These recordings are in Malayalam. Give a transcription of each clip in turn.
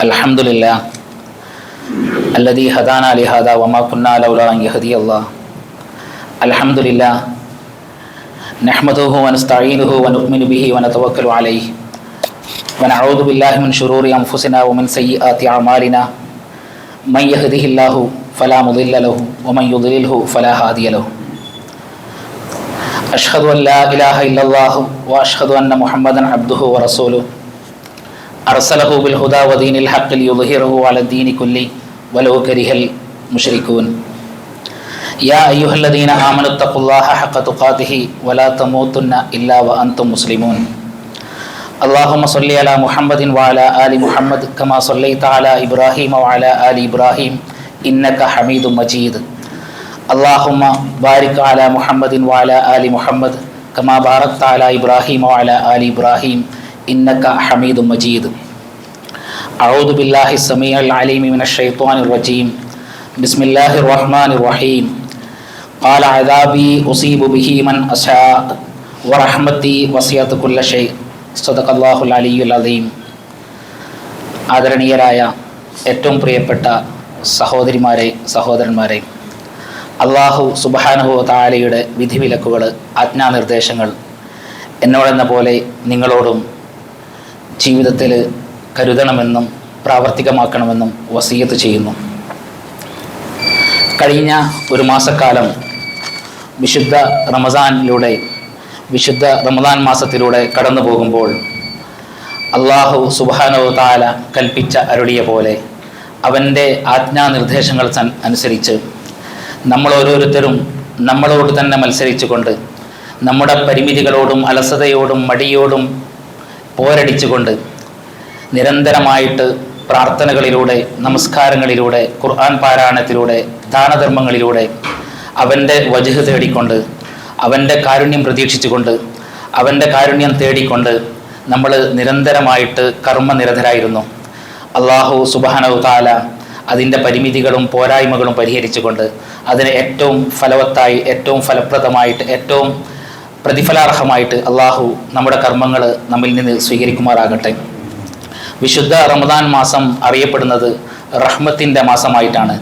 അൽഹംദുലില്ലാഹ് അല്ലദീ ഹദാനാ ലിഹാദാ വമാ കുന്നാ ലൗലാ അൻ യഹ്ദിയല്ലാഹ്. അൽഹംദുലില്ലാഹ് നഹ്മദുഹു വനസ്തഈനുഹു വനുഅ്മിനു ബിഹി വനതവക്കലു അലൈഹി വനഊദു ബില്ലാഹി മിൻ ശുറൂരി അൻഫുസിനാ വമിൻ സയ്യിആതി അഅമാലിനാ മൻ യഹ്ദിഹില്ലാഹു ഫലാ മുദില്ല ലഹു വമൻ യുദ്ലിൽഹു ഫലാ ഹാദിയ ലഹു. അഷ്ഹദു അൻ ലാ ഇലാഹ ഇല്ലല്ലാഹു വഅഷ്ഹദു അന്ന മുഹമ്മദൻ അബ്ദുഹു വറസൂലുഹു അർസലഹു ബിൽ ഹുദാ വദീനിൽ ഹഖ് ലിയുദ്ഹിറഹു അലദ്ദീനി കുല്ലി വലൗ കരിഹൽ മുശ്രികൂൻ. യാ അയ്യുഹല്ലദീന ആമനു തഖുല്ലാഹ ഹഖ തുഖാതിഹി വലാ തമൂതുന്ന ഇല്ലാ വഅൻതും മുസ്ലിമൂൻ. അല്ലാഹുമ്മ സ്വല്ലി അലാ മുഹമ്മദിൻ വഅലാ ആലി മുഹമ്മദ് കമാ സ്വല്ലൈത അലാ ഇബ്രാഹീമ വഅലാ ആലി ഇബ്രാഹീം ഇന്നക ഹമീദും മജീദ്. അല്ലാഹുമ്മ ബാരിക് അലാ മുഹമ്മദിൻ വഅലാ ആലി മുഹമ്മദ് കമാ ബാറക്ത അലാ ഇബ്രാഹീമ വഅലാ ആലി ഇബ്രാഹീം ഇന്നക ഹമീദും മജീദ്. അഊദു ബില്ലാഹി സമീഉൽ അലീം മിനശ് ശൈത്വാനിർ റജീം. ബിസ്മില്ലാഹിർ റഹ്മാനിർ റഹീം. ഖാല അദാബി ഉസീബു ബിഹി മൻ അശാ വറഹ്മതി വസിഅത് കുല്ല ഷൈ. സദഖല്ലാഹുൽ അലിയ്യുൽ അദീം. ആദരണീയരായ ഏറ്റവും പ്രിയപ്പെട്ട സഹോദരിമാരെ, സഹോദരന്മാരെ, അല്ലാഹു സുബ്ഹാനഹു വ തആലയുടെ വിധിവിലക്കുകൾ, ആജ്ഞാനിർദ്ദേശങ്ങൾ എന്നോടെന്ന പോലെ നിങ്ങളോടും ജീവിതത്തിൽ കരുതണമെന്നും പ്രാവർത്തികമാക്കണമെന്നും വസിയത്ത് ചെയ്യുന്നു. കഴിഞ്ഞ ഒരു മാസക്കാലം വിശുദ്ധ റമദാൻ മാസത്തിലൂടെ കടന്നു പോകുമ്പോൾ അല്ലാഹു സുബ്ഹാനഹു വ തആല കൽപ്പിച്ച അരുളിയ പോലെ അവൻ്റെ ആജ്ഞാനിർദ്ദേശങ്ങൾ അനുസരിച്ച് നമ്മൾ ഓരോരുത്തരും നമ്മളോട് തന്നെ മത്സരിച്ചുകൊണ്ട്, നമ്മുടെ പരിമിതികളോടും അലസതയോടും മടിയോടും പോരടിച്ചുകൊണ്ട് നിരന്തരമായിട്ട് പ്രാർത്ഥനകളിലൂടെ, നമസ്കാരങ്ങളിലൂടെ, ഖുർആൻ പാരായണത്തിലൂടെ, ദാനധർമ്മങ്ങളിലൂടെ അവൻ്റെ വജ്ഹ് തേടിക്കൊണ്ട്, അവൻ്റെ കാരുണ്യം പ്രതീക്ഷിച്ചുകൊണ്ട്, അവൻ്റെ കാരുണ്യം തേടിക്കൊണ്ട് നമ്മൾ നിരന്തരമായിട്ട് കർമ്മനിരതരായിരുന്നു. അല്ലാഹു സുബ്ഹാനഹു തആല അതിൻ്റെ പരിമിതികളും പോരായ്മകളും പരിഹരിച്ചുകൊണ്ട് അതിനെ ഏറ്റവും ഫലവത്തായി, ഏറ്റവും ഫലപ്രദമായിട്ട്, ഏറ്റവും പ്രതിഫലാർഹമായിട്ട് അല്ലാഹു നമ്മുടെ കർമ്മങ്ങൾ നമ്മിൽ നിന്ന് സ്വീകരിക്കുമാറാകട്ടെ. വിശുദ്ധ റമദാൻ മാസം അറിയപ്പെടുന്നത് റഹ്മത്തിൻ്റെ മാസമായിട്ടാണ്.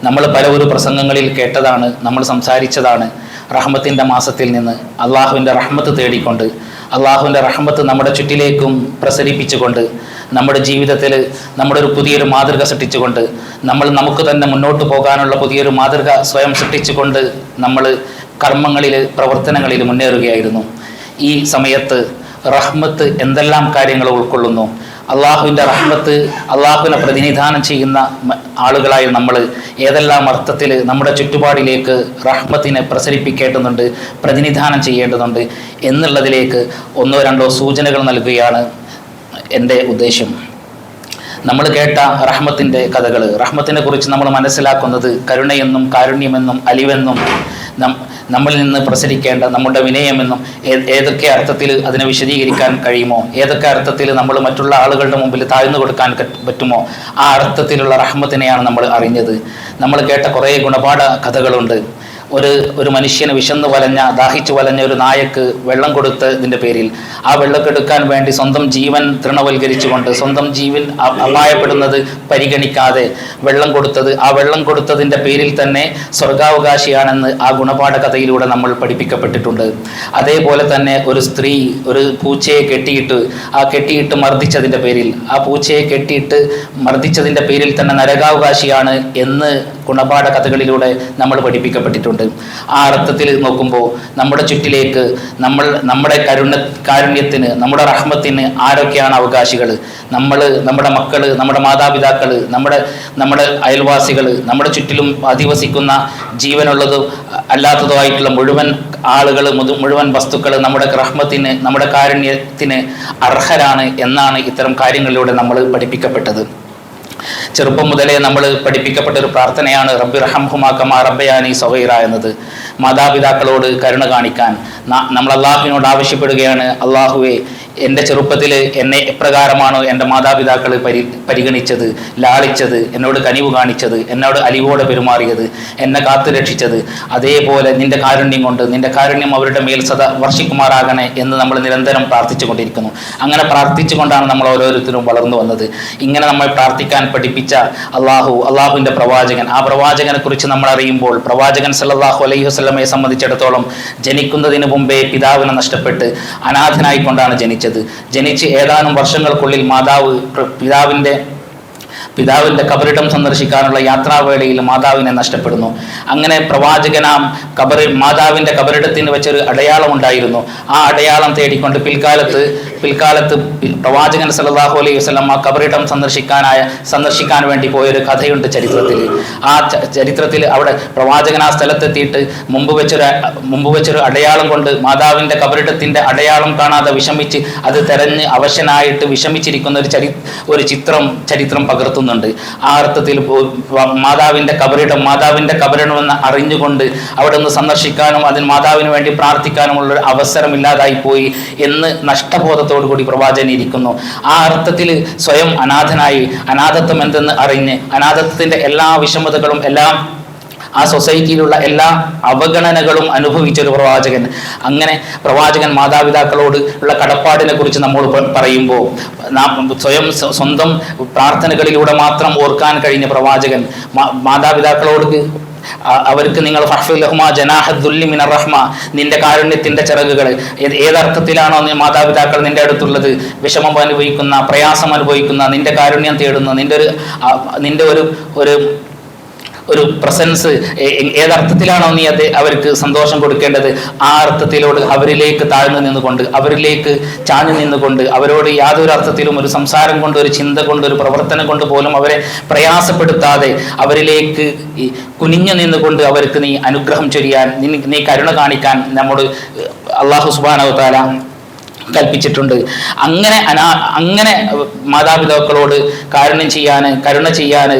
നമ്മൾ പല ഒരു പ്രസംഗങ്ങളിൽ കേട്ടതാണ്, നമ്മൾ സംസാരിച്ചതാണ്. റഹ്മത്തിൻ്റെ മാസത്തിൽ നിന്ന് അള്ളാഹുവിൻ്റെ റഹ്മത്ത് തേടിക്കൊണ്ട്, അള്ളാഹുവിൻ്റെ റഹ്മത്ത് നമ്മുടെ ചുറ്റിലേക്കും പ്രസരിപ്പിച്ചുകൊണ്ട്, നമ്മുടെ ജീവിതത്തിൽ നമ്മുടെ ഒരു പുതിയൊരു മാതൃക സൃഷ്ടിച്ചുകൊണ്ട്, നമുക്ക് തന്നെ മുന്നോട്ട് പോകാനുള്ള പുതിയൊരു മാതൃക സ്വയം സൃഷ്ടിച്ചുകൊണ്ട് നമ്മൾ കർമ്മങ്ങളിൽ, പ്രവർത്തനങ്ങളിൽ മുന്നേറുകയായിരുന്നു. ഈ സമയത്ത് റഹ്മത്ത് എന്തെല്ലാം കാര്യങ്ങൾ ഉൾക്കൊള്ളുന്നു, അള്ളാഹുവിൻ്റെ റഹ്മത്ത്, അള്ളാഹുവിനെ പ്രതിനിധാനം ചെയ്യുന്ന ആളുകളായി നമ്മൾ ഏതെല്ലാം അർത്ഥത്തിൽ നമ്മുടെ ചുറ്റുപാടിലേക്ക് റഹ്മത്തിനെ പ്രസരിപ്പിക്കേണ്ടതുണ്ട്, പ്രതിനിധാനം ചെയ്യേണ്ടതുണ്ട് എന്നുള്ളതിലേക്ക് ഒന്നോ രണ്ടോ സൂചനകൾ നൽകുകയാണ് എൻ്റെ ഉദ്ദേശ്യം. നമ്മൾ കേട്ട റഹ്മത്തിൻ്റെ കഥകൾ, റഹ്മത്തിനെ കുറിച്ച് നമ്മൾ മനസ്സിലാക്കുന്നത് കരുണയെന്നും കാരുണ്യമെന്നും അലിവെന്നും നമ്മളിൽ നിന്ന് പ്രസരിക്കേണ്ട നമ്മുടെ വിനയമെന്നും ഏതൊക്കെ അർത്ഥത്തിൽ അതിനെ വിശദീകരിക്കാൻ കഴിയുമോ, ഏതൊക്കെ അർത്ഥത്തിൽ നമ്മൾ മറ്റുള്ള ആളുകളുടെ മുമ്പിൽ താഴ്ന്നു കൊടുക്കാൻ പറ്റുമോ, ആ അർത്ഥത്തിലുള്ള റഹ്മത്തിനെയാണ് നമ്മൾ അറിഞ്ഞത്. നമ്മൾ കേട്ട കുറേ ഗുണപാഠ കഥകളുണ്ട്. ഒരു മനുഷ്യന് വിശന്ന് വലഞ്ഞ, ദാഹിച്ചു വലഞ്ഞ ഒരു നായക്ക് വെള്ളം കൊടുത്തതിൻ്റെ പേരിൽ ആ വെള്ളക്കെടുക്കാൻ വേണ്ടി സ്വന്തം ജീവൻ തൃണവൽക്കരിച്ചുകൊണ്ട്, സ്വന്തം ജീവൻ അപായപ്പെടുന്നത് പരിഗണിക്കാതെ വെള്ളം കൊടുത്തത്, ആ വെള്ളം കൊടുത്തതിൻ്റെ പേരിൽ തന്നെ സ്വർഗാവകാശിയാണെന്ന് ആ ഗുണപാഠ കഥയിലൂടെ നമ്മൾ പഠിപ്പിക്കപ്പെട്ടിട്ടുണ്ട്. അതേപോലെ തന്നെ ഒരു സ്ത്രീ ഒരു പൂച്ചയെ കെട്ടിയിട്ട് മർദ്ദിച്ചതിൻ്റെ പേരിൽ, ആ പൂച്ചയെ കെട്ടിയിട്ട് മർദ്ദിച്ചതിൻ്റെ പേരിൽ തന്നെ നരകാവകാശിയാണ് എന്ന് ഗുണപാഠ കഥകളിലൂടെ നമ്മൾ പഠിപ്പിക്കപ്പെട്ടിട്ടുണ്ട്. ആ അർത്ഥത്തിൽ നോക്കുമ്പോൾ നമ്മുടെ ചുറ്റിലേക്ക് നമ്മുടെ കാരുണ്യത്തിന്, നമ്മുടെ റഹ്മത്തിന് ആരൊക്കെയാണ് അവകാശികൾ? നമ്മുടെ മക്കൾ, നമ്മുടെ മാതാപിതാക്കൾ, നമ്മുടെ അയൽവാസികൾ, നമ്മുടെ ചുറ്റിലും അധിവസിക്കുന്ന ജീവനുള്ളതും അല്ലാത്തതുമായിട്ടുള്ള മുഴുവൻ ആളുകൾ, മുഴുവൻ വസ്തുക്കൾ നമ്മുടെ റഹ്മത്തിന്, നമ്മുടെ കാരുണ്യത്തിന് അർഹരാണ് എന്നാണ് ഇത്തരം കാര്യങ്ങളിലൂടെ നമ്മൾ പഠിപ്പിക്കപ്പെട്ടത്. ചെറുപ്പം മുതലേ നമ്മൾ പഠിപ്പിക്കപ്പെട്ട ഒരു പ്രാർത്ഥനയാണ് റബ്ബി റഹംഹുമാ കമാ റബ്ബയാനി സഗീറ എന്നത്. മാതാപിതാക്കളോട് കരുണ കാണിക്കാൻ നമ്മൾ അള്ളാഹുവിനോട് ആവശ്യപ്പെടുകയാണ്. അള്ളാഹുവെ, എൻ്റെ ചെറുപ്പത്തിൽ എന്നെ എപ്രകാരമാണോ എൻ്റെ മാതാപിതാക്കൾ പരിഗണിച്ചത്, ലാളിച്ചത്, എന്നോട് കനിവ് കാണിച്ചത്, എന്നോട് അലിവോടെ പെരുമാറിയത്, എന്നെ കാത്തു രക്ഷിച്ചത്, അതേപോലെ നിന്റെ കാരുണ്യം കൊണ്ട് നിന്റെ കാരുണ്യം അവരുടെ മേൽ സദാ വർഷിക്കുമാറാകണേ എന്ന് നമ്മൾ നിരന്തരം പ്രാർത്ഥിച്ചു കൊണ്ടിരിക്കുന്നു. അങ്ങനെ പ്രാർത്ഥിച്ചുകൊണ്ടാണ് നമ്മൾ ഓരോരുത്തരും വളർന്നു വന്നത്. ഇങ്ങനെ നമ്മൾ പ്രാർത്ഥിക്കാൻ പഠിപ്പിച്ച അള്ളാഹുവിൻ്റെ പ്രവാചകൻ, ആ പ്രവാചകനെ കുറിച്ച് നമ്മൾ അറിയുമ്പോൾ, പ്രവാചകൻ സല്ലല്ലാഹു അലൈഹി വസല്ലമയെ സംബന്ധിച്ചിടത്തോളം ജനിക്കുന്നതിന് മുമ്പേ പിതാവിനെ നഷ്ടപ്പെട്ട് അനാഥനായിക്കൊണ്ടാണ് ജനിച്ച് ഏതാനും വർഷങ്ങൾക്കുള്ളിൽ പിതാവിൻ്റെ കബറിടം സന്ദർശിക്കാനുള്ള യാത്രാവേളയിൽ മാതാവിനെ നഷ്ടപ്പെടുന്നു. അങ്ങനെ പ്രവാചകനാം മാതാവിൻ്റെ കബറിടത്തിന് വെച്ചൊരു അടയാളം ഉണ്ടായിരുന്നു. ആ അടയാളം തേടിക്കൊണ്ട് പിൽക്കാലത്ത് പ്രവാചകൻ സല്ലല്ലാഹു അലൈഹി വസല്ലം ആ കബറിടം സന്ദർശിക്കാൻ വേണ്ടി പോയൊരു കഥയുണ്ട് ചരിത്രത്തിൽ. ആ ചരിത്രത്തിൽ അവിടെ പ്രവാചകൻ ആ സ്ഥലത്തെത്തിയിട്ട് മുമ്പ് വെച്ചൊരു അടയാളം കൊണ്ട് മാതാവിൻ്റെ കബറിടത്തിൻ്റെ അടയാളം കാണാതെ വിഷമിച്ച് അത് തെരഞ്ഞ് അവശനായിട്ട് വിഷമിച്ചിരിക്കുന്ന ഒരു ചരിത്രം പകർത്തുന്നുണ്ട്. ആ അർത്ഥത്തിൽ മാതാവിൻ്റെ കബറിടമെന്ന് അറിഞ്ഞുകൊണ്ട് അവിടെ നിന്ന് സന്ദർശിക്കാനും അതിന് മാതാവിന് വേണ്ടി പ്രാർത്ഥിക്കാനുമുള്ള ഒരു അവസരമില്ലാതായി പോയി എന്ന് നഷ്ടബോധത്തോടു കൂടി പ്രവാചകൻ ഇരിക്കുന്നു. ആ അർത്ഥത്തിൽ സ്വയം അനാഥനായി, അനാഥത്വം എന്തെന്ന് അറിഞ്ഞ്, അനാഥത്വത്തിൻ്റെ എല്ലാ വിഷമതകളും ആ സൊസൈറ്റിയിലുള്ള എല്ലാ അവഗണനകളും അനുഭവിച്ചൊരു പ്രവാചകൻ. അങ്ങനെ പ്രവാചകൻ മാതാപിതാക്കളോട് ഉള്ള കടപ്പാടിനെ കുറിച്ച് നമ്മൾ പറയുമ്പോൾ സ്വന്തം പ്രാർത്ഥനകളിലൂടെ മാത്രം ഓർക്കാൻ കഴിഞ്ഞ പ്രവാചകൻ മാതാപിതാക്കളോട് അവർക്ക് നിങ്ങൾ നിന്റെ കാരുണ്യത്തിന്റെ ചിറകുകൾ, ഏതർത്ഥത്തിലാണോ മാതാപിതാക്കൾ നിന്റെ അടുത്തുള്ളത്, വിഷമം അനുഭവിക്കുന്ന, പ്രയാസം അനുഭവിക്കുന്ന, നിന്റെ കാരുണ്യം തേടുന്ന, നിന്റെ ഒരു പ്രസൻസ് ഏതർത്ഥത്തിലാണോ നീ അവർക്ക് സന്തോഷം കൊടുക്കേണ്ടത്, ആ അർത്ഥത്തിലോട് അവരിലേക്ക് താഴ്ന്നു നിന്നുകൊണ്ട്, അവരിലേക്ക് ചാഞ്ഞു നിന്നുകൊണ്ട്, അവരോട് യാതൊരു അർത്ഥത്തിലും ഒരു സംസാരം കൊണ്ട്, ഒരു ചിന്ത കൊണ്ട്, ഒരു പ്രവർത്തനം കൊണ്ട് പോലും അവരെ പ്രയാസപ്പെടുത്താതെ അവരിലേക്ക് കുനിഞ്ഞു നിന്നുകൊണ്ട് അവർക്ക് നീ അനുഗ്രഹം ചൊരിയാൻ, നീ കരുണ കാണിക്കാൻ നമ്മോട് അല്ലാഹു സുബ്ഹാനഹു വ തആല കൽപ്പിച്ചിട്ടുണ്ട്. അങ്ങനെ മാതാപിതാക്കളോട് കരുണ ചെയ്യാൻ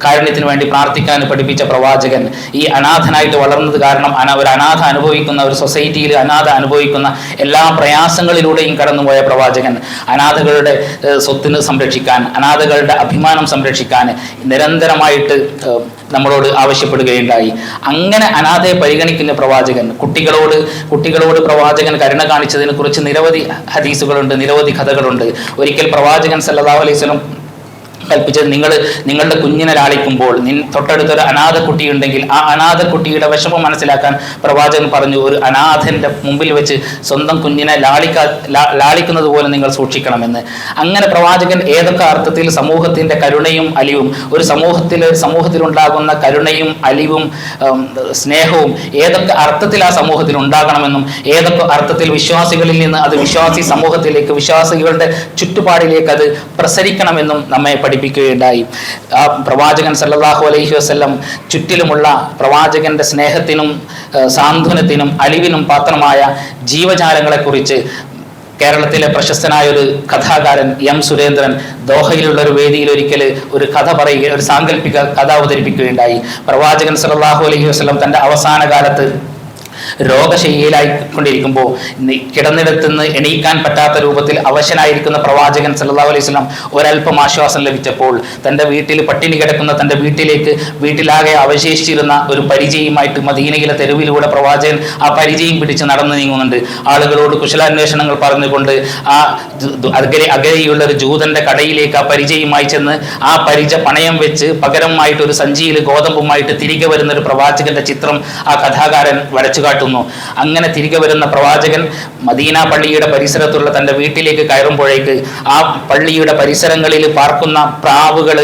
കാരുണ്യത്തിന് വേണ്ടി പ്രാർത്ഥിക്കാൻ പഠിപ്പിച്ച പ്രവാചകൻ ഈ അനാഥനായിട്ട് വളർന്നത് കാരണം ഒരു സൊസൈറ്റിയിൽ അനാഥ അനുഭവിക്കുന്ന എല്ലാ പ്രയാസങ്ങളിലൂടെയും കടന്നുപോയ പ്രവാചകൻ അനാഥകളുടെ സ്വത്തിന് സംരക്ഷിക്കാൻ, അനാഥകളുടെ അഭിമാനം സംരക്ഷിക്കാൻ നിരന്തരമായിട്ട് നമ്മളോട് ആവശ്യപ്പെടുകയുണ്ടായി. അങ്ങനെ അനാഥയെ പരിഗണിക്കുന്ന പ്രവാചകൻ, കുട്ടികളോട് പ്രവാചകൻ കരുണ കാണിച്ചതിനെ കുറിച്ച് നിരവധി ഹദീസുകളുണ്ട്, നിരവധി കഥകളുണ്ട്. ഒരിക്കൽ പ്രവാചകൻ സല്ലല്ലാഹു അലൈഹി വസല്ലം കൽപ്പിച്ചത്, നിങ്ങളുടെ കുഞ്ഞിനെ ലാളിക്കുമ്പോൾ തൊട്ടടുത്തൊരു അനാഥ കുട്ടിയുണ്ടെങ്കിൽ ആ അനാഥ കുട്ടിയുടെ വിഷമം മനസ്സിലാക്കാൻ പ്രവാചകൻ പറഞ്ഞു, ഒരു അനാഥന്റെ മുമ്പിൽ വെച്ച് സ്വന്തം കുഞ്ഞിനെ ലാളിക്കുന്നത് പോലെ നിങ്ങൾ സൂക്ഷിക്കണമെന്ന്. അങ്ങനെ പ്രവാചകൻ ഏതൊക്കെ അർത്ഥത്തിൽ സമൂഹത്തിന്റെ കരുണയും അലിവും, ഒരു സമൂഹത്തിൽ ഉണ്ടാകുന്ന കരുണയും അലിവും സ്നേഹവും ഏതൊക്കെ അർത്ഥത്തിൽ ആ സമൂഹത്തിൽ ഉണ്ടാകണമെന്നും, ഏതൊക്കെ അർത്ഥത്തിൽ വിശ്വാസികളിൽ നിന്ന് അത് വിശ്വാസി സമൂഹത്തിലേക്ക്, വിശ്വാസികളുടെ ചുറ്റുപാടിലേക്ക് അത് പ്രസരിക്കണമെന്നും നമ്മെ പഠിപ്പിക്കുകയുണ്ടായി. ആ പ്രവാചകൻ സല്ലല്ലാഹു അലൈഹി വസല്ലം ചുറ്റിലുമുള്ള പ്രവാചകന്റെ സ്നേഹത്തിനും സാന്ത്വനത്തിനും അലിവിനും പാത്രമായ ജീവജാലങ്ങളെക്കുറിച്ച് കേരളത്തിലെ പ്രശസ്തനായ ഒരു കഥാകാരൻ എം സുരേന്ദ്രൻ ദോഹയിലുള്ള ഒരു വേദിയിൽ ഒരിക്കൽ ഒരു കഥ പറയുക, ഒരു സാങ്കല്പിക കഥ അവതരിപ്പിക്കുകയുണ്ടായി. പ്രവാചകൻ സല്ലല്ലാഹു അലൈഹി വസല്ലം തൻ്റെ അവസാന കാലത്ത് രോഗശയ്യയിലായിക്കൊണ്ടിരിക്കുമ്പോൾ കിടന്നിടത്ത് നിന്ന് എണീക്കാൻ പറ്റാത്ത രൂപത്തിൽ അവശനായിരിക്കുന്ന പ്രവാചകൻ സല്ലല്ലാഹു അലൈഹി വസല്ലം ഒരൽപ്പം ആശ്വാസം ലഭിച്ചപ്പോൾ തൻ്റെ വീട്ടിൽ പട്ടിണി കിടക്കുന്ന തൻ്റെ വീട്ടിലാകെ അവശേഷിച്ചിരുന്ന ഒരു പരിചയമായിട്ട് മദീനയിലെ തെരുവിലൂടെ പ്രവാചകൻ ആ പരിചയം പിടിച്ച് നടന്നു നീങ്ങുന്നുണ്ട്. ആളുകളോട് കുശലാന്വേഷണങ്ങൾ പറഞ്ഞുകൊണ്ട് അകലെയുള്ള ഒരു ജൂതന്റെ കടയിലേക്ക് ആ പരിചയമായി ചെന്ന് ആ പണയം വെച്ച് പകരമായിട്ട് ഒരു സഞ്ചിയിൽ ഗോതമ്പുമായിട്ട് തിരികെ വരുന്ന ഒരു പ്രവാചകന്റെ ചിത്രം ആ കഥാകാരൻ വരച്ചു കാട്ടുന്നു. അങ്ങനെ തിരികെ വരുന്ന പ്രവാചകൻ മദീന പള്ളിയുടെ പരിസരത്തുള്ള തൻ്റെ വീട്ടിലേക്ക് കയറുമ്പോഴേക്ക് ആ പള്ളിയുടെ പരിസരങ്ങളിൽ പാർക്കുന്ന പ്രാവുകൾ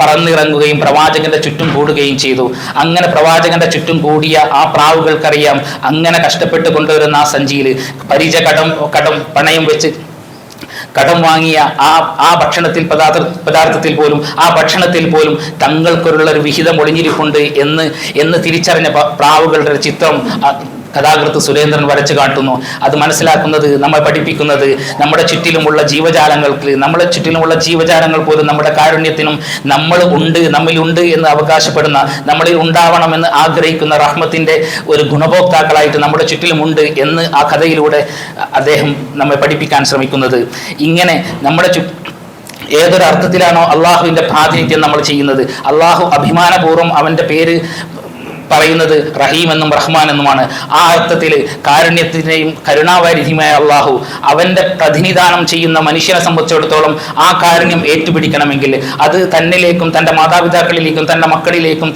പറന്നിറങ്ങുകയും പ്രവാചകന്റെ ചുറ്റും കൂടുകയും ചെയ്തു. അങ്ങനെ പ്രവാചകന്റെ ചുറ്റും കൂടിയ ആ പ്രാവുകൾക്കറിയാം അങ്ങനെ കഷ്ടപ്പെട്ട് കൊണ്ടുവരുന്ന ആ സഞ്ചിയിൽ പണയം വെച്ച് കടം വാങ്ങിയ ആ പദാർത്ഥത്തിൽ പോലും തങ്ങൾക്കുള്ള ഒരു വിഹിതം ഒളിഞ്ഞിരിപ്പുണ്ട് എന്ന് തിരിച്ചറിഞ്ഞ പ്രാവുകളുടെ ചിത്രം കഥാകൃത്ത് സുരേന്ദ്രൻ വരച്ചു കാട്ടുന്നു. അത് മനസ്സിലാക്കുന്നത്, നമ്മെ പഠിപ്പിക്കുന്നത് നമ്മുടെ ചുറ്റിലുമുള്ള ജീവജാലങ്ങൾക്ക്, നമ്മളെ ചുറ്റിലുമുള്ള ജീവജാലങ്ങൾ പോലും നമ്മുടെ കാരുണ്യത്തിനും നമ്മിലുണ്ട് എന്ന് അവകാശപ്പെടുന്ന, നമ്മളിൽ ഉണ്ടാവണമെന്ന് ആഗ്രഹിക്കുന്ന റഹ്മത്തിന്റെ ഒരു ഗുണഭോക്താക്കളായിട്ട് നമ്മുടെ ചുറ്റിലുമുണ്ട് എന്ന് ആ കഥയിലൂടെ അദ്ദേഹം നമ്മെ പഠിപ്പിക്കാൻ ശ്രമിക്കുന്നത്. ഇങ്ങനെ നമ്മുടെ ഏതൊരു അർത്ഥത്തിലാണോ അള്ളാഹുവിൻ്റെ പ്രാതിനിധ്യം നമ്മൾ ചെയ്യുന്നത്, അള്ളാഹു അഭിമാനപൂർവ്വം അവൻ്റെ പേര് പറയുന്നത് റഹീം എന്നും റഹ്മാൻ എന്നുമാണ്. ആ അർത്ഥത്തിൽ കാരുണ്യത്തിൻ്റെയും കരുണാവാരിധിയുമായ അള്ളാഹു അവൻ്റെ പ്രതിനിധാനം ചെയ്യുന്ന മനുഷ്യനെ സംബന്ധിച്ചിടത്തോളം ആ കാരുണ്യം ഏറ്റുപിടിക്കണമെങ്കിൽ അത് തന്നിലേക്കും തൻ്റെ മാതാപിതാക്കളിലേക്കും തൻ്റെ മക്കളിലേക്കും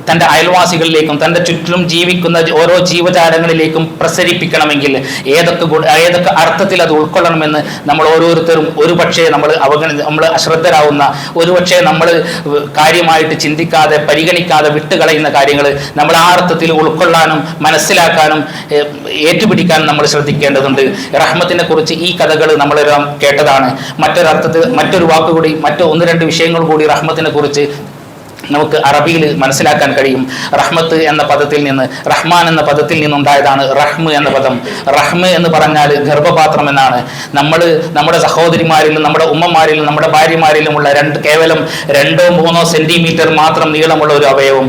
തൻ്റെ അയൽവാസികളിലേക്കും തൻ്റെ ചുറ്റിലും ജീവിക്കുന്ന ഓരോ ജീവജാലങ്ങളിലേക്കും പ്രസരിപ്പിക്കണമെങ്കിൽ ഏതൊക്കെ അർത്ഥത്തിൽ അത് ഉൾക്കൊള്ളണമെന്ന് നമ്മൾ ഓരോരുത്തരും ഒരുപക്ഷെ നമ്മൾ അശ്രദ്ധരാകുന്ന, ഒരുപക്ഷെ നമ്മൾ കാര്യമായിട്ട് ചിന്തിക്കാതെ പരിഗണിക്കാതെ വിട്ടുകളയുന്ന കാര്യങ്ങൾ നമ്മൾ ആ അർത്ഥത്തിൽ ഉൾക്കൊള്ളാനും മനസ്സിലാക്കാനും ഏറ്റുപിടിക്കാനും നമ്മൾ ശ്രദ്ധിക്കേണ്ടതുണ്ട്. റഹ്മത്തിനെ കുറിച്ച് ഈ കഥകൾ നമ്മളെല്ലാം കേട്ടതാണ്. മറ്റൊരു വാക്കുകൂടി, ഒന്ന് രണ്ട് വിഷയങ്ങൾ കൂടി റഹ്മത്തിനെ കുറിച്ച് നമുക്ക് അറബിയിൽ മനസ്സിലാക്കാൻ കഴിയും. റഹ്മത്ത് എന്ന പദത്തിൽ നിന്ന്, റഹ്മാൻ എന്ന പദത്തിൽ നിന്നുണ്ടായതാണ് റഹ്മ് എന്ന പദം. റഹ്മ് എന്ന് പറഞ്ഞാൽ ഗർഭപാത്രം എന്നാണ്. നമ്മുടെ സഹോദരിമാരിലും നമ്മുടെ ഉമ്മമാരിലും നമ്മുടെ ഭാര്യമാരിലുമുള്ള കേവലം 2-3 സെന്റിമീറ്റർ മാത്രം നീളമുള്ള ഒരു അവയവം,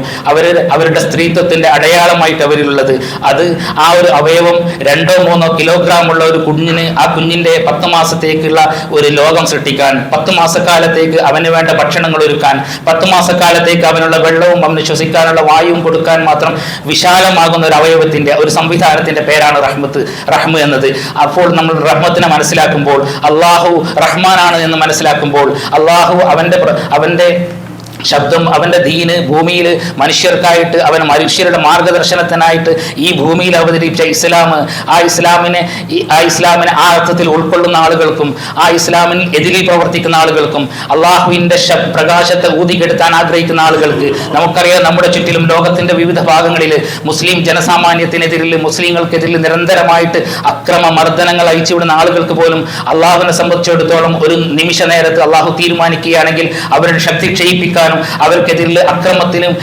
അവരുടെ സ്ത്രീത്വത്തിന്റെ അടയാളമായിട്ട് അവരിലുള്ളത്, അത് ആ ഒരു അവയവം 2-3 കിലോഗ്രാം ഉള്ള ഒരു കുഞ്ഞിന്, ആ കുഞ്ഞിന്റെ 10 മാസത്തേക്കുള്ള ഒരു ലോകം സൃഷ്ടിക്കാൻ, 10 മാസക്കാലത്തേക്ക് അവന് വേണ്ട ഭക്ഷണങ്ങൾ ഒരുക്കാൻ, 10 മാസക്കാലത്തേക്ക് അവനുള്ള വെള്ളവും അവന് ശ്വസിക്കാനുള്ള വായുവും കൊടുക്കാൻ മാത്രം വിശാലമാകുന്ന ഒരു അവയവത്തിന്റെ, ഒരു സംവിധാനത്തിന്റെ പേരാണ് റഹ്മ എന്നത്. അപ്പോൾ നമ്മൾ റഹ്മത്തിനെ മനസ്സിലാക്കുമ്പോൾ, അള്ളാഹു റഹ്മാനാണ് എന്ന് മനസ്സിലാക്കുമ്പോൾ, അള്ളാഹു അവന്റെ ശബ്ദം, അവന്റെ ദീന് ഭൂമിയിൽ മനുഷ്യർക്കായിട്ട്, അവൻ മനുഷ്യരുടെ മാർഗദർശനത്തിനായിട്ട് ഈ ഭൂമിയിൽ അവതരിപ്പിച്ച ഇസ്ലാം, ആ ഇസ്ലാമിനെ ആ അർത്ഥത്തിൽ ഉൾക്കൊള്ളുന്ന ആളുകൾക്കും ആ ഇസ്ലാമിന് എതിരിൽ പ്രവർത്തിക്കുന്ന ആളുകൾക്കും അള്ളാഹുവിന്റെ പ്രകാശത്തെ ഊതിക്കെടുത്താൻ ആഗ്രഹിക്കുന്ന ആളുകൾക്ക്, നമുക്കറിയാം നമ്മുടെ ചുറ്റിലും ലോകത്തിന്റെ വിവിധ ഭാഗങ്ങളിൽ മുസ്ലിം ജനസാമാന്യത്തിനെതിരിൽ, മുസ്ലിങ്ങൾക്കെതിരിൽ നിരന്തരമായിട്ട് മർദ്ദനങ്ങൾ അയച്ചുവിടുന്ന ആളുകൾക്ക് പോലും അള്ളാഹുവിനെ സംബന്ധിച്ചിടത്തോളം ഒരു നിമിഷ നേരത്ത് അള്ളാഹു തീരുമാനിക്കുകയാണെങ്കിൽ അവരുടെ ശക്തി ക്ഷയിപ്പിക്കാൻ, അവർക്കെതിരിൽ അക്രമത്തിനും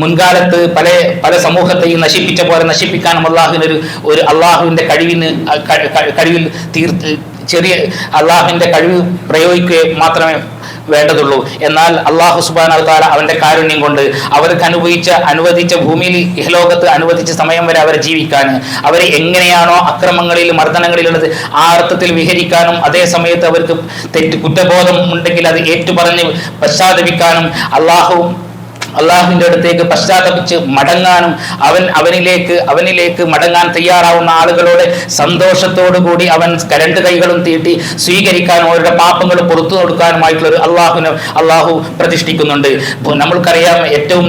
മുൻകാലത്ത് പല സമൂഹത്തെയും നശിപ്പിച്ച പോലെ നശിപ്പിക്കാനും അള്ളാഹുവിന്റെ കഴിവിൽ അള്ളാഹുവിന്റെ കഴിവ് പ്രയോഗിക്കുക മാത്രമേ വേണ്ടതുള്ളൂ. എന്നാൽ അള്ളാഹു സുബ്ഹാനഹു വ തആല അവന്റെ കാരുണ്യം കൊണ്ട് അവർക്ക് അനുവദിച്ച ഭൂമിയിൽ ഇഹലോകത്ത് അനുവദിച്ച സമയം വരെ അവരെ ജീവിക്കാൻ, അവരെ എങ്ങനെയാണോ അക്രമങ്ങളിൽ മർദ്ദനങ്ങളിലുള്ളത് ആ അർത്ഥത്തിൽ വിഹരിക്കാനും, അതേ സമയത്ത് അവർക്ക് കുറ്റബോധം ഉണ്ടെങ്കിൽ അത് ഏറ്റുപറഞ്ഞ് പശ്ചാത്തപിക്കാനും, അള്ളാഹുവിന്റെ അടുത്തേക്ക് പശ്ചാത്തപിച്ച് മടങ്ങാനും, അവനിലേക്ക് മടങ്ങാൻ തയ്യാറാവുന്ന ആളുകളോട് സന്തോഷത്തോടു കൂടി അവൻ കരണ്ട് കൈകളും തീട്ടി സ്വീകരിക്കാനും അവരുടെ പാപങ്ങൾ പുറത്തു കൊടുക്കാനുമായിട്ടുള്ള ഒരു അള്ളാഹു പ്രതിഷ്ഠിക്കുന്നുണ്ട്. നമ്മൾക്കറിയാം,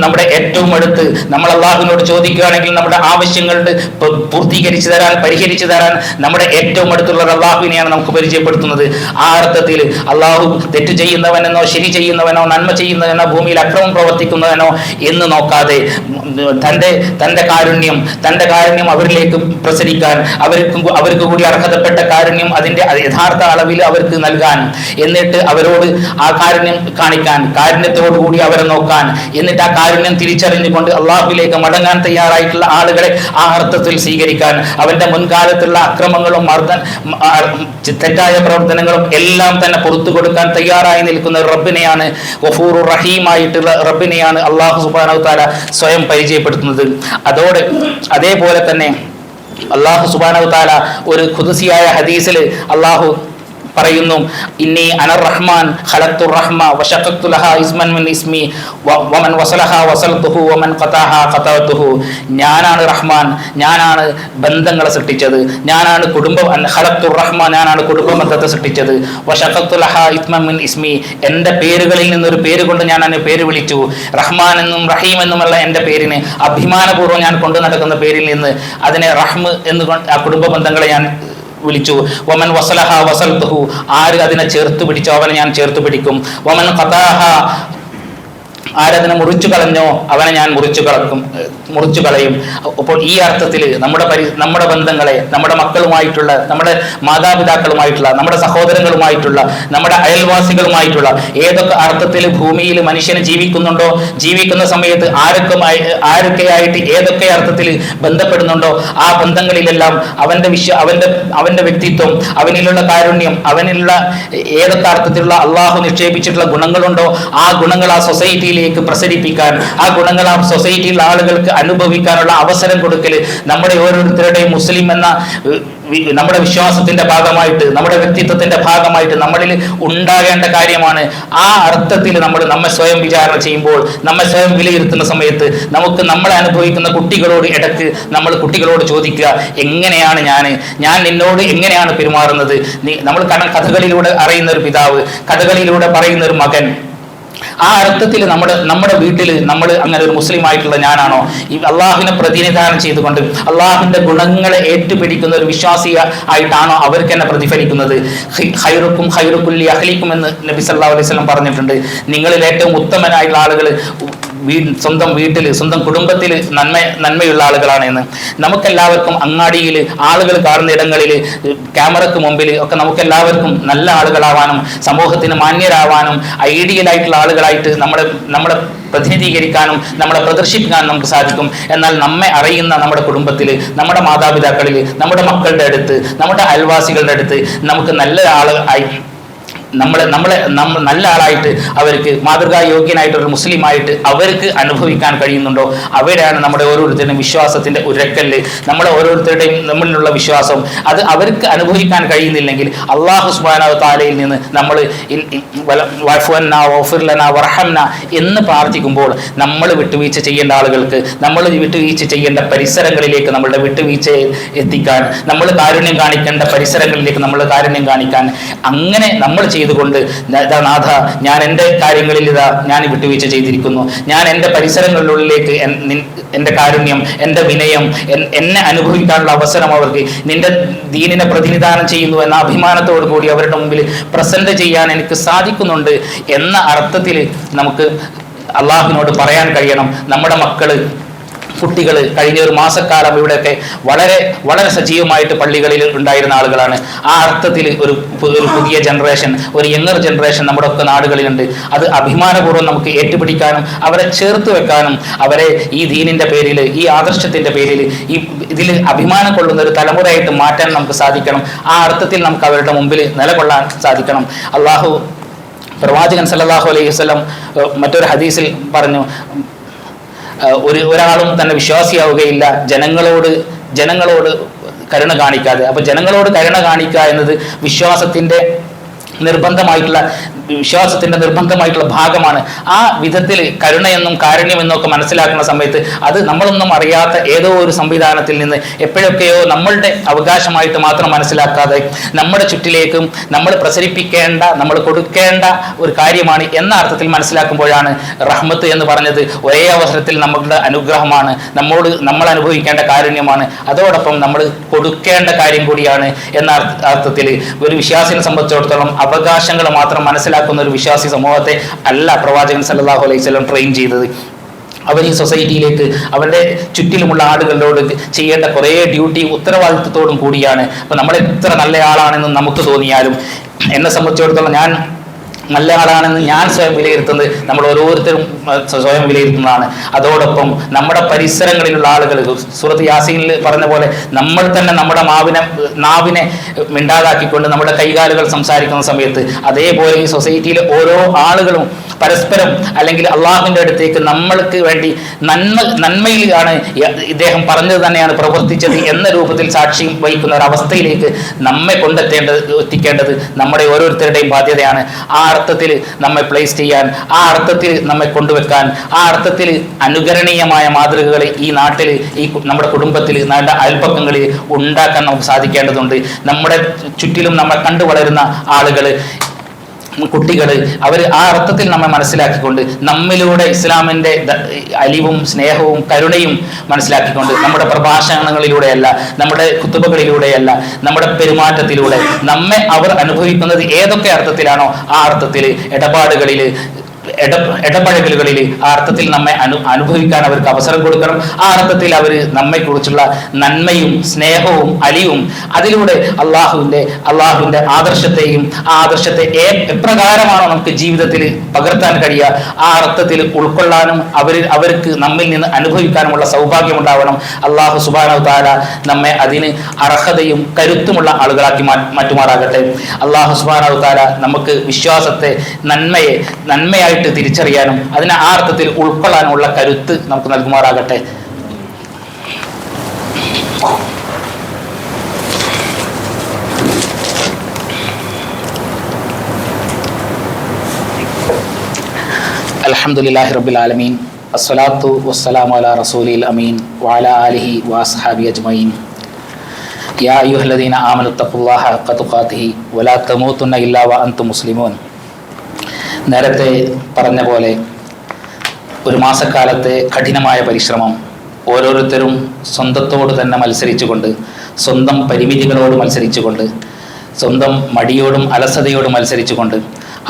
നമ്മുടെ ഏറ്റവും അടുത്ത് നമ്മൾ അള്ളാഹുവിനോട് ചോദിക്കുകയാണെങ്കിൽ നമ്മുടെ ആവശ്യങ്ങളുടെ പൂർത്തീകരിച്ചു തരാൻ, പരിഹരിച്ചു തരാൻ നമ്മുടെ ഏറ്റവും അടുത്തുള്ള അള്ളാഹുവിനെയാണ് നമുക്ക് പരിചയപ്പെടുത്തുന്നത്. ആ അർത്ഥത്തിൽ അള്ളാഹു തെറ്റ് ചെയ്യുന്നവനെന്നോ ശരി ചെയ്യുന്നവനോ നന്മ ചെയ്യുന്നവനോ ഭൂമിയിൽ അക്രമം പ്രവർത്തിക്കുന്നവനോ എന്ന് നോക്കാതെ തന്റെ കാരുണ്യം അവരിലേക്ക് പ്രസരിക്കാൻ, അവർക്ക് കൂടി അർഹതപ്പെട്ട കാരുണ്യം അതിന്റെ യഥാർത്ഥ അളവിൽ അവർക്ക് നൽകാൻ, എന്നിട്ട് അവരോട് ആ കാരുണ്യം കാണിക്കാൻ, കാരുണ്യത്തോടു കൂടി അവരെ നോക്കാൻ, എന്നിട്ട് ആ കാരുണ്യം തിരിച്ചറിഞ്ഞുകൊണ്ട് അള്ളാഹുവിലേക്ക് മടങ്ങാൻ തയ്യാറായിട്ടുള്ള ആളുകളെ ആ അർത്ഥത്തിൽ സ്വീകരിക്കാൻ, അവന്റെ മുൻകാലത്തുള്ള അക്രമങ്ങളും തെറ്റായ പ്രവർത്തനങ്ങളും എല്ലാം തന്നെ പുറത്തു കൊടുക്കാൻ തയ്യാറായി നിൽക്കുന്ന റബ്ബിനെയാണ്, ഗഫൂറുർ റഹീമായിട്ടുള്ള റബ്ബിനെയാണ് അള്ളാഹു സുബ്ഹാനഹു വ തആല സ്വയം പരിചയപ്പെടുത്തുന്നത്. അതേപോലെ തന്നെ അള്ളാഹു സുബ്ഹാനഹു വ തആല ഒരു ഖുദ്സിയായ ഹദീസിൽ അള്ളാഹു പറയുന്നു, ഇന്നി അനർ റഹ്മാൻ ഖലഖ്തു റഹ്മ വശഖഖ്തു ലഹാ ഇസ്മൻ മിൻ ഇസ്മി വമൻ വസലഹാ വസൽതുഹു വമൻ ഖതഅഹാ ഖതഅതുഹു. ഞാനാണ് റഹ്മാൻ, ഞാനാണ് ബന്ധങ്ങളെ സൃഷ്ടിച്ചത്, ഞാനാണ് ഖലഖ്തു റഹ്മ, ഞാനാണ് കുടുംബ ബന്ധത്തെ സൃഷ്ടിച്ചത്. വശഖഖ്തു ലഹാ ഇസ്മൻ മിൻ ഇസ്മി, എൻ്റെ പേരുകളിൽ നിന്നൊരു പേര് കൊണ്ട് ഞാൻ അതിനെ പേര് വിളിച്ചു. റഹ്മാൻ എന്നും റഹീം എന്നുമുള്ള എൻ്റെ പേരിന് അഭിമാനപൂർവ്വം ഞാൻ കൊണ്ടു നടക്കുന്ന പേരിൽ നിന്ന് അതിനെ റഹ്മ് എന്ന് ആ കുടുംബ ബന്ധങ്ങളെ ഞാൻ വിളിച്ചു. വമൻ വസലഹ വസൽതുഹു, ആര് അതിനെ ചേർത്ത് പിടിച്ചോ അവനെ ഞാൻ ചേർത്ത് പിടിക്കും. വമൻ ഖതഅഹ ആരതിനെ മുറിച്ചു കളഞ്ഞോ അവനെ ഞാൻ മുറിച്ചു കളയും. അപ്പോൾ ഈ അർത്ഥത്തിൽ നമ്മുടെ ബന്ധങ്ങളെ, നമ്മുടെ മക്കളുമായിട്ടുള്ള, നമ്മുടെ മാതാപിതാക്കളുമായിട്ടുള്ള, നമ്മുടെ സഹോദരങ്ങളുമായിട്ടുള്ള, നമ്മുടെ അയൽവാസികളുമായിട്ടുള്ള ഏതൊക്കെ അർത്ഥത്തിൽ ഭൂമിയിൽ മനുഷ്യന് ജീവിക്കുന്നുണ്ടോ, ജീവിക്കുന്ന സമയത്ത് ആരൊക്കെയായിട്ട് ഏതൊക്കെ അർത്ഥത്തിൽ ബന്ധപ്പെടുന്നുണ്ടോ ആ ബന്ധങ്ങളിലെല്ലാം അവന്റെ വ്യക്തിത്വം, അവനിലുള്ള കാരുണ്യം, അവനിലുള്ള ഏതൊക്കെ അർത്ഥത്തിലുള്ള അള്ളാഹു നിക്ഷേപിച്ചിട്ടുള്ള ഗുണങ്ങളുണ്ടോ ആ ഗുണങ്ങൾ ആ സൊസൈറ്റിയിലേക്ക് പ്രസരിപ്പിക്കാൻ, ആ ഗുണങ്ങൾ ആ സൊസൈറ്റിയിലുള്ള ആളുകൾക്ക് അനുഭവിക്കാനുള്ള അവസരം കൊടുക്കൽ നമ്മുടെ ഓരോരുത്തരുടെയും മുസ്ലിം എന്ന നമ്മുടെ വിശ്വാസത്തിന്റെ ഭാഗമായിട്ട്, നമ്മുടെ വ്യക്തിത്വത്തിന്റെ ഭാഗമായിട്ട് നമ്മളിൽ ഉണ്ടാകേണ്ട കാര്യമാണ്. ആ അർത്ഥത്തിൽ നമ്മെ സ്വയം വിചാരണ ചെയ്യുമ്പോൾ, നമ്മെ സ്വയം വിലയിരുത്തുന്ന സമയത്ത് നമ്മളെ അനുഭവിക്കുന്ന കുട്ടികളോട് ഇടയ്ക്ക് നമ്മൾ കുട്ടികളോട് ചോദിക്കുക, എങ്ങനെയാണ് ഞാൻ നിന്നോട് എങ്ങനെയാണ് പെരുമാറുന്നത്? നമ്മൾ കഥകളിലൂടെ അറിയുന്ന ഒരു പിതാവ്, കഥകളിലൂടെ പറയുന്ന ഒരു മകൻ, ആ അർത്ഥത്തിൽ നമ്മുടെ വീട്ടിൽ നമ്മൾ അങ്ങനെ ഒരു മുസ്ലിം ആയിട്ടുള്ള ഞാനാണോ, ഈ അള്ളാഹുവിനെ പ്രതിനിധാനം ചെയ്തുകൊണ്ട് അള്ളാഹുവിന്റെ ഗുണങ്ങളെ ഏറ്റുപിടിക്കുന്ന ഒരു വിശ്വാസി ആയിട്ടാണോ അവർക്ക് തന്നെ പ്രതിഫലിക്കുന്നത്? ഖൈറുക്കും ഖൈറുക്കുല്ലി അഹ്ലിക്കും എന്ന് നബി സല്ലല്ലാഹു അലൈഹി വസല്ലം പറഞ്ഞിട്ടുണ്ട്. നിങ്ങളിൽ ഏറ്റവും ഉത്തമനായിട്ടുള്ള ആളുകൾ സ്വന്തം വീട്ടിൽ, സ്വന്തം കുടുംബത്തിൽ നന്മയുള്ള ആളുകളാണ് എന്ന്. നമുക്കെല്ലാവർക്കും അങ്ങാടിയിൽ, ആളുകൾ കാണുന്ന ഇടങ്ങളിൽ, ക്യാമറക്ക് മുമ്പിൽ ഒക്കെ നമുക്കെല്ലാവർക്കും നല്ല ആളുകളാവാനും സമൂഹത്തിന് മാന്യരാവാനും ഐഡിയലായിട്ടുള്ള ആളുകളായിട്ട് നമ്മളെ പ്രതിനിധീകരിക്കാനും നമ്മളെ പ്രദർശിപ്പിക്കാനും നമുക്ക് സാധിക്കും. എന്നാൽ നമ്മെ അറിയുന്ന നമ്മുടെ കുടുംബത്തിൽ, നമ്മുടെ മാതാപിതാക്കളിൽ, നമ്മുടെ മക്കളുടെ അടുത്ത്, നമ്മുടെ അയൽവാസികളുടെ അടുത്ത് നമുക്ക് നല്ല ആളായി നമ്മളെ നല്ല ആളായിട്ട്, അവർക്ക് മാതൃകാ യോഗ്യനായിട്ടൊരു മുസ്ലിമായിട്ട് അവർക്ക് അനുഭവിക്കാൻ കഴിയുന്നുണ്ടോ? അവിടെയാണ് നമ്മുടെ ഓരോരുത്തരുടെയും വിശ്വാസത്തിന്റെ ഉരക്കല്ല്. നമ്മളെ ഓരോരുത്തരുടെയും നമ്മളിലുള്ള വിശ്വാസം അത് അവർക്ക് അനുഭവിക്കാൻ കഴിയുന്നില്ലെങ്കിൽ അള്ളാഹു സുബ്ഹാനഹു വ തആലയിൽ നിന്ന് നമ്മൾ എന്ന് പ്രാർത്ഥിക്കുമ്പോൾ നമ്മൾ വിട്ടുവീഴ്ച ചെയ്യേണ്ട ആളുകൾക്ക്, നമ്മൾ വിട്ടുവീഴ്ച ചെയ്യേണ്ട പരിസരങ്ങളിലേക്ക് നമ്മളുടെ വിട്ടുവീഴ്ചയെ എത്തിക്കാൻ, നമ്മൾ കാരുണ്യം കാണിക്കേണ്ട പരിസരങ്ങളിലേക്ക് നമ്മൾ കാരുണ്യം കാണിക്കാൻ, അങ്ങനെ നമ്മൾ ചെയ്തുകൊണ്ട് നാഥ ഞാൻ എൻ്റെ കാര്യങ്ങളിൽ ഞാൻ വിട്ടുവീഴ്ച ചെയ്തിരിക്കുന്നു, ഞാൻ എൻ്റെ പരിസരങ്ങളിലേക്ക് എൻ്റെ കാരുണ്യം, എൻ്റെ വിനയം, എന്നെ അനുഭവിക്കാനുള്ള അവസരം അവർക്ക് നിന്റെ ദീനിനെ പ്രതിനിധാനം ചെയ്യുന്നു എന്ന അഭിമാനത്തോടു കൂടി അവരുടെ മുമ്പിൽ പ്രസന്റ് ചെയ്യാൻ എനിക്ക് സാധിക്കുന്നുണ്ട് എന്ന അർത്ഥത്തിൽ നമുക്ക് അള്ളാഹുവിനോട് പറയാൻ കഴിയണം. നമ്മുടെ കുട്ടികൾ കഴിഞ്ഞ ഒരു മാസക്കാലം ഇവിടെയൊക്കെ വളരെ വളരെ സജീവമായിട്ട് പള്ളികളിൽ ഉണ്ടായിരുന്ന ആളുകളാണ്. ആ അർത്ഥത്തിൽ ഒരു പുതിയ ജനറേഷൻ, ഒരു യങ്ങർ ജനറേഷൻ നമ്മുടെ ഒക്കെ നാടുകളിലുണ്ട്. അത് അഭിമാനപൂർവ്വം നമുക്ക് ഏറ്റുപിടിക്കാനും അവരെ ചേർത്ത് വെക്കാനും അവരെ ഈ ദീനിന്റെ പേരിൽ, ഈ ആദർശത്തിന്റെ പേരിൽ, ഇതിൽ അഭിമാനം കൊള്ളുന്ന ഒരു തലമുറയായിട്ട് മാറ്റാൻ നമുക്ക് സാധിക്കണം. ആ അർത്ഥത്തിൽ നമുക്ക് അവരുടെ മുമ്പിൽ നിലകൊള്ളാൻ സാധിക്കണം. പ്രവാചകൻ സല്ലല്ലാഹു അലൈഹി വസല്ലം മറ്റൊരു ഹദീസിൽ പറഞ്ഞു, ഒരാളും തന്നെ വിശ്വാസിയാവുകയില്ല ജനങ്ങളോട് കരുണ കാണിക്കാതെ. അപ്പൊ ജനങ്ങളോട് കരുണ കാണിക്കുക എന്നത് വിശ്വാസത്തിന്റെ നിർബന്ധമായിട്ടുള്ള ഭാഗമാണ്. ആ വിധത്തിൽ കരുണയെന്നും കാരുണ്യമെന്നും ഒക്കെ മനസ്സിലാക്കുന്ന സമയത്ത് അത് നമ്മളൊന്നും അറിയാത്ത ഏതോ ഒരു സംവിധാനത്തിൽ നിന്ന് എപ്പോഴൊക്കെയോ നമ്മളുടെ അവകാശമായിട്ട് മാത്രം മനസ്സിലാക്കാതെ നമ്മുടെ ചുറ്റിലേക്കും നമ്മൾ പ്രസരിപ്പിക്കേണ്ട, നമ്മൾ കൊടുക്കേണ്ട ഒരു കാര്യമാണ് എന്ന അർത്ഥത്തിൽ മനസ്സിലാക്കുമ്പോഴാണ് റഹ്മത്ത് എന്ന് പറഞ്ഞത് ഒരേ അവസരത്തിൽ നമ്മളുടെ അനുഗ്രഹമാണ്, നമ്മൾ അനുഭവിക്കേണ്ട കാരുണ്യമാണ്, അതോടൊപ്പം നമ്മൾ കൊടുക്കേണ്ട കാര്യം കൂടിയാണ് എന്ന അർത്ഥത്തിൽ ഒരു വിശ്വാസിനെ സംബന്ധിച്ചിടത്തോളം അവകാശങ്ങൾ മാത്രം മനസ്സിലാക്കുന്ന ഒരു വിശ്വാസി സമൂഹത്തെ അല്ല പ്രവാചകൻ സല്ലല്ലാഹു അലൈഹി വസല്ലം ട്രെയിൻ ചെയ്തത്. അവർ ഈ സൊസൈറ്റിയിലേക്ക് അവരുടെ ചുറ്റിലുമുള്ള ആളുകളോട് ചെയ്യേണ്ട കുറേ ഡ്യൂട്ടിയും ഉത്തരവാദിത്വത്തോടും കൂടിയാണ്. അപ്പം നമ്മൾ എത്ര നല്ല ആളാണെന്ന് നമുക്ക് തോന്നിയാലും, എന്നെ സംബന്ധിച്ചിടത്തോളം ഞാൻ നല്ല ആളാണെന്ന് ഞാൻ സ്വയം വിലയിരുത്തുന്നത് നമ്മൾ ഓരോരുത്തരും സ്വയം വിലയിരുത്തുന്നതാണ്. അതോടൊപ്പം നമ്മുടെ പരിസരങ്ങളിലുള്ള ആളുകൾ, സൂറത്ത് യാസീനിൽ പറഞ്ഞ പോലെ നമ്മൾ തന്നെ നമ്മുടെ നാവിനെ മിണ്ടാതാക്കിക്കൊണ്ട് നമ്മുടെ കൈകാലുകൾ സംസാരിക്കുന്ന സമയത്ത്, അതേപോലെ ഈ സൊസൈറ്റിയിലെ ഓരോ ആളുകളും പരസ്പരം അല്ലെങ്കിൽ അള്ളാഹുവിൻ്റെ അടുത്തേക്ക് നമ്മൾക്ക് വേണ്ടി നന്മയിലാണ് ഇദ്ദേഹം പറഞ്ഞത് തന്നെയാണ് പ്രവർത്തിച്ചത് എന്ന രൂപത്തിൽ സാക്ഷ്യം വഹിക്കുന്ന ഒരു അവസ്ഥയിലേക്ക് നമ്മെ എത്തിക്കേണ്ടത് നമ്മുടെ ഓരോരുത്തരുടെയും ബാധ്യതയാണ്. ആ അർത്ഥത്തിൽ നമ്മെ പ്ലേസ് ചെയ്യാൻ, ആ അർത്ഥത്തിൽ നമ്മെ കൊണ്ടുവെക്കാൻ, ആ അർത്ഥത്തിൽ അനുകരണീയമായ മാതൃകകൾ ഈ നാട്ടിൽ, നമ്മുടെ കുടുംബത്തിൽ, നമ്മുടെ അയൽപ്പക്കങ്ങളിൽ ഉണ്ടാക്കാൻ നമുക്ക് സാധിക്കേണ്ടതുണ്ട്. നമ്മുടെ ചുറ്റിലും നമ്മെ കണ്ടു വളരുന്ന ആളുകൾ, കുട്ടികൾ, അവർ ആ അർത്ഥത്തിൽ നമ്മെ മനസ്സിലാക്കിക്കൊണ്ട് നമ്മിലൂടെ ഇസ്ലാമിൻ്റെ അലിവും സ്നേഹവും കരുണയും മനസ്സിലാക്കിക്കൊണ്ട് നമ്മുടെ പ്രഭാഷണങ്ങളിലൂടെയല്ല, നമ്മുടെ കുത്തുബകളിലൂടെയല്ല, നമ്മുടെ പെരുമാറ്റത്തിലൂടെ നമ്മെ അവർ അനുഭവിക്കുന്നത് ഏതൊക്കെ അർത്ഥത്തിലാണോ ആ അർത്ഥത്തിൽ ഇടപാടുകളിൽ ഇടപഴകലുകളിൽ ആ അർത്ഥത്തിൽ നമ്മെ അനുഭവിക്കാൻ അവർക്ക് അവസരം കൊടുക്കണം. ആ അർത്ഥത്തിൽ അവർ നമ്മെക്കുറിച്ചുള്ള നന്മയും സ്നേഹവും അലിവും അതിലൂടെ അള്ളാഹുവിൻ്റെ ആദർശത്തെയും ആ ആദർശത്തെ എപ്രകാരമാണോ നമുക്ക് ജീവിതത്തിൽ പകർത്താൻ കഴിയുക ആ അർത്ഥത്തിൽ ഉൾക്കൊള്ളാനും അവർക്ക് നമ്മിൽ നിന്ന് അനുഭവിക്കാനുമുള്ള സൗഭാഗ്യമുണ്ടാവണം. അള്ളാഹു സുബ്ഹാനഹു തആല നമ്മെ അതിന് അർഹതയും കരുത്തുമുള്ള ആളുകളാക്കി മാറ്റുമാറാകട്ടെ. അള്ളാഹു സുബ്ഹാനഹു തആല നമുക്ക് വിശ്വാസത്തെ നന്മയായിട്ട് തിരിച്ചറിയാനും അതിനെ ആ അർത്ഥത്തിൽ ഉൾക്കൊള്ളാനുമുള്ള കരുത്ത് നമുക്ക് നൽകുമാറാകട്ടെ. അൽഹംദുലില്ലാഹി റബ്ബിൽ ആലമീൻ അസ്സലാത്തു വസ്സലാമു അലാ റസൂലിൽ അമീൻ വഅലാ ആലിഹി വഅസ്ഹാബിഹി അജ്മഈൻ. യാ അയ്യുഹല്ലദീന ആമനു തഖുല്ലാഹ ഹഖ്ക തുഖാതിഹി വലാ തമൂതുന്ന ഇല്ലാ വഅൻതും മുസ്ലിമൂൻ. നേരത്തെ പറഞ്ഞ പോലെ ഒരു മാസക്കാലത്തെ കഠിനമായ പരിശ്രമം, ഓരോരുത്തരും സ്വന്തത്തോട് തന്നെ മത്സരിച്ചുകൊണ്ട്, സ്വന്തം പരിമിതികളോട് മത്സരിച്ചുകൊണ്ട്, സ്വന്തം മടിയോടും അലസതയോടും മത്സരിച്ചുകൊണ്ട്,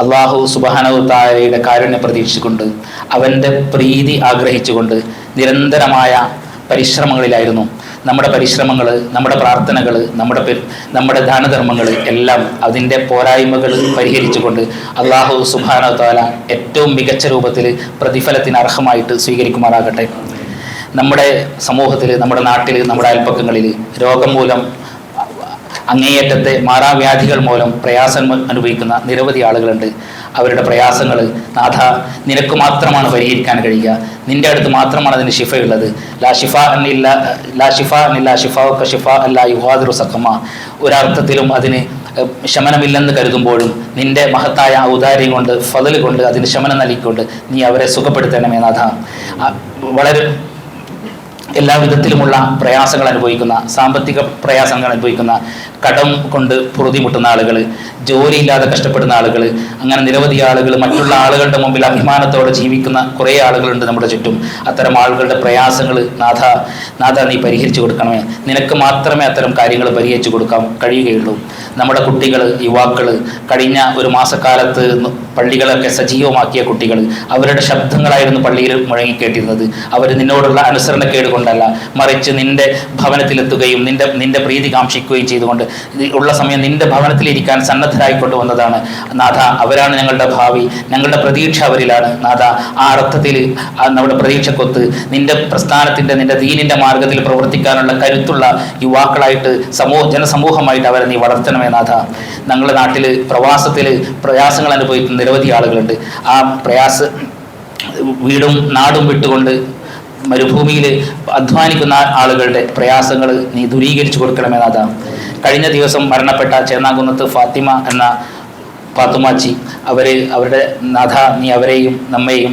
അള്ളാഹു സുബ്ഹാനഹു തആലയുടെ കാരുണ്യം പ്രതീക്ഷിച്ചുകൊണ്ട്, അവൻ്റെ പ്രീതി ആഗ്രഹിച്ചുകൊണ്ട് നിരന്തരമായ പരിശ്രമങ്ങളിലായിരുന്നു. നമ്മുടെ പരിശ്രമങ്ങൾ, നമ്മുടെ പ്രാർത്ഥനകൾ, നമ്മുടെ ദാനധർമ്മങ്ങൾ എല്ലാം അതിൻ്റെ പോരായ്മകൾ പരിഹരിച്ചുകൊണ്ട് അള്ളാഹു സുബ്ഹാനഹു തആല ഏറ്റവും മികച്ച രൂപത്തിൽ പ്രതിഫലത്തിന് അർഹമായിട്ട് സ്വീകരിക്കുമാറാകട്ടെ. നമ്മുടെ സമൂഹത്തിൽ, നമ്മുടെ നാട്ടിൽ, നമ്മുടെ അയൽപ്പക്കങ്ങളിൽ രോഗം മൂലം, അങ്ങേയറ്റത്തെ മാറാവ്യാധികൾ മൂലം പ്രയാസം അനുഭവിക്കുന്ന നിരവധി ആളുകളുണ്ട്. അവരുടെ പ്രയാസങ്ങൾ നാഥ നിനക്ക് മാത്രമാണ് പരിഹരിക്കാൻ കഴിയുക. നിന്റെ അടുത്ത് മാത്രമാണ് അതിന് ശിഫയുള്ളത്. ലാ ഷിഫാ അന്നില്ലാ ഷിഫാഉക ഷിഫാ അല്ലാ യുഗാദിറു സഖമ. ഒരർത്ഥത്തിലും അതിന് ശമനമില്ലെന്ന് കരുതുമ്പോഴും നിന്റെ മഹത്തായ ഔദാര്യം കൊണ്ട്, ഫള് കൊണ്ട് അതിന് ശമനം നൽകിക്കൊണ്ട് നീ അവരെ സുഖപ്പെടുത്തണമേ നാഥ. വളരെ എല്ലാ വിധത്തിലുമുള്ള പ്രയാസങ്ങൾ അനുഭവിക്കുന്ന, സാമ്പത്തിക പ്രയാസങ്ങൾ അനുഭവിക്കുന്ന, കടം കൊണ്ട് പൊറുതിമുട്ടുന്ന ആളുകൾ, ജോലിയില്ലാതെ കഷ്ടപ്പെടുന്ന ആളുകൾ, അങ്ങനെ നിരവധി ആളുകൾ മറ്റുള്ള ആളുകളുടെ മുമ്പിൽ അഭിമാനത്തോടെ ജീവിക്കുന്ന കുറേ ആളുകളുണ്ട് നമ്മുടെ ചുറ്റും. അത്തരം ആളുകളുടെ പ്രയാസങ്ങൾ നാഥ നീ പരിഹരിച്ചു കൊടുക്കണമേ. നിനക്ക് മാത്രമേ അത്തരം കാര്യങ്ങൾ പരിഹരിച്ചു കൊടുക്കാൻ കഴിയുകയുള്ളൂ. നമ്മുടെ കുട്ടികൾ, യുവാക്കൾ, കഴിഞ്ഞ ഒരു മാസക്കാലത്ത് പള്ളികളൊക്കെ സജീവമാക്കിയ കുട്ടികൾ, അവരുടെ ശബ്ദങ്ങളായിരുന്നു പള്ളിയിൽ മുഴങ്ങിക്കേട്ടിരുന്നത്. അവർ നിന്നോടുള്ള അനുസരണക്കേട് കൊണ്ടല്ല, മറിച്ച് നിന്റെ ഭവനത്തിലെത്തുകയും നിന്റെ പ്രീതി കാംക്ഷിക്കുകയും ചെയ്തുകൊണ്ട് ഉള്ള സമയം നിന്റെ ഭവനത്തിലിരിക്കാൻ സന്നദ്ധരായിക്കൊണ്ട് വന്നതാണ് നാഥ. അവരാണ് ഞങ്ങളുടെ ഭാവി, ഞങ്ങളുടെ പ്രതീക്ഷ അവരിലാണ് നാഥ. ആ അർത്ഥത്തിൽ നമ്മുടെ പ്രതീക്ഷക്കൊത്ത് നിന്റെ പ്രസ്ഥാനത്തിൻ്റെ, നിന്റെ ദീനിൻ്റെ മാർഗത്തിൽ പ്രവർത്തിക്കാനുള്ള കരുത്തുള്ള യുവാക്കളായിട്ട് ജനസമൂഹമായിട്ട് അവരെ നീ വളർത്തണമേ നാഥ. ഞങ്ങളുടെ നാട്ടിൽ പ്രവാസത്തിൽ പ്രയാസങ്ങൾ അനുഭവിക്കുന്ന നിരവധി ആളുകളുണ്ട്. ആ വീടും നാടും വിട്ടുകൊണ്ട് മരുഭൂമിയിൽ അധ്വാനിക്കുന്ന ആളുകളുടെ പ്രയാസങ്ങൾ നീ ദൂരീകരിച്ചു കൊടുക്കണമേ നാഥ. കഴിഞ്ഞ ദിവസം മരണപ്പെട്ട ചേന്നാകുന്നത്ത് ഫാത്തിമ എന്ന പാത്തുമാച്ചി, അവരുടെ നാഥ നീ അവരെയും നമ്മെയും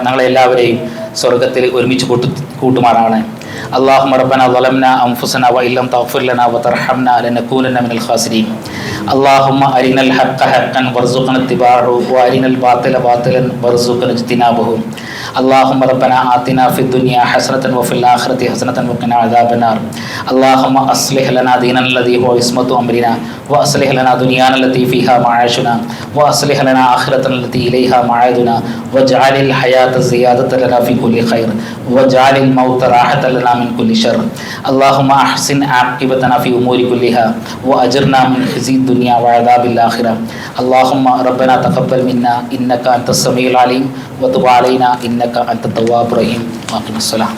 ഞങ്ങളെല്ലാവരെയും സ്വർഗത്തിൽ ഒരുമിച്ച് കൂട്ടുമാറാണ്. اللهم ربنا ظلمنا أنفسنا وإن لم تغفر لنا وترحمنا لنكونن من الخاسرين. اللهم أرنا الحق حقا وارزقنا اتباعه وأرنا الباطل باطلا وارزقنا اجتنابه. اللهم ربنا آتنا في الدنيا حسنة وفي الآخرة حسنة وقنا عذاب النار. اللهم أصلح لنا ديننا الذي هو عصمة أمرنا وأصلح لنا دنيانا التي فيها معاشنا وأصلح لنا آخرتنا التي إليها معادنا واجعل الحياة زيادة لنا في كل خير واجعل الموت راحة لنا من كل شر. اللهم أحسن عاقبتنا في أمور كلها وأجرنا من خزي الدنيا وعذاب الآخرة. اللهم ربنا تقبل منا إنك أنت السميع العليم وتب علينا إنك أنت التواب الرحيم. وأقم الصلاة.